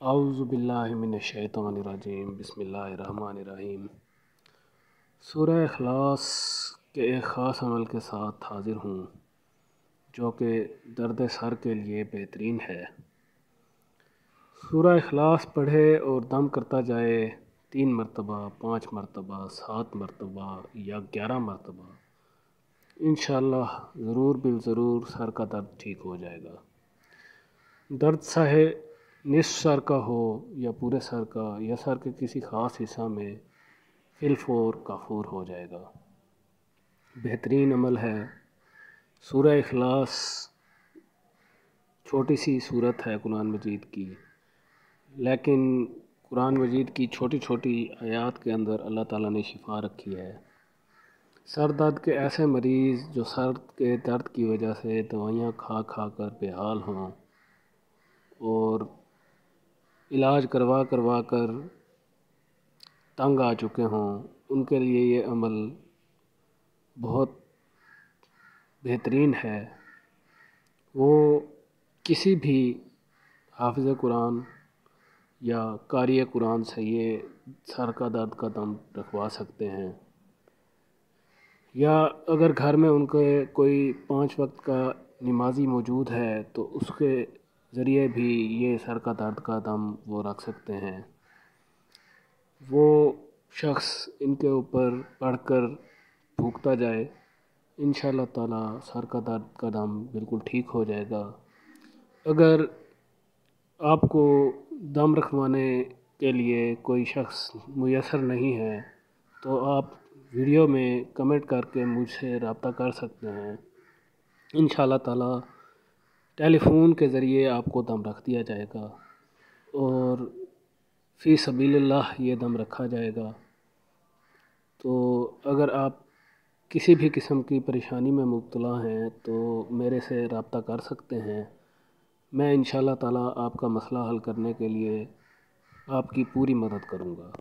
اعوذ باللہ من الشیطان الرجیم بسم اللہ الرحمن الرحیم۔ سورہ اخلاص کے ایک خاص عمل کے ساتھ حاضر ہوں جو کہ درد سر کے لیے بہترین ہے۔ سورہ اخلاص پڑھے اور دم کرتا جائے 3 مرتبہ، 5 مرتبہ، 7 مرتبہ یا 11 مرتبہ، انشاءاللہ ضرور بالضرور سر کا درد ٹھیک ہو جائے گا۔ درد چاہے نصف سر کا ہو یا پورے سر کا یا سر کے کسی خاص حصہ میں فی الفور کافور ہو جائے گا۔ بہترین عمل ہے۔ سورہ اخلاص چھوٹی سی صورت ہے قرآن مجید کی، لیکن قرآن مجید کی چھوٹی چھوٹی آیات کے اندر اللہ تعالیٰ نے شفا رکھی ہے۔ سر درد کے ایسے مریض جو سر کے درد کی وجہ سے دوائیاں کھا کھا کر بے حال ہوں اور علاج کروا کر تنگ آ چکے ہوں، ان کے لیے یہ عمل بہت بہترین ہے۔ وہ کسی بھی حافظ قرآن یا قاری قرآن سے یہ سر کا درد کا دم رکھوا سکتے ہیں، یا اگر گھر میں ان کے کوئی 5 وقت کا نمازی موجود ہے تو اس کے ذریعے بھی یہ سر کا درد کا دم وہ رکھ سکتے ہیں۔ وہ شخص ان کے اوپر پڑھ کر پھونکتا جائے، انشاءاللہ تعالیٰ سر کا درد کا دم بالکل ٹھیک ہو جائے گا۔ اگر آپ کو دم رکھوانے کے لیے کوئی شخص میسر نہیں ہے تو آپ ویڈیو میں کمنٹ کر کے مجھ سے رابطہ کر سکتے ہیں۔ انشاءاللہ تعالیٰ ٹیلی فون کے ذریعے آپ کو دم رکھ دیا جائے گا اور فی سبیل اللہ یہ دم رکھا جائے گا۔ تو اگر آپ کسی بھی قسم کی پریشانی میں مبتلا ہیں تو میرے سے رابطہ کر سکتے ہیں۔ میں انشاءاللہ تعالیٰ آپ کا مسئلہ حل کرنے کے لیے آپ کی پوری مدد کروں گا۔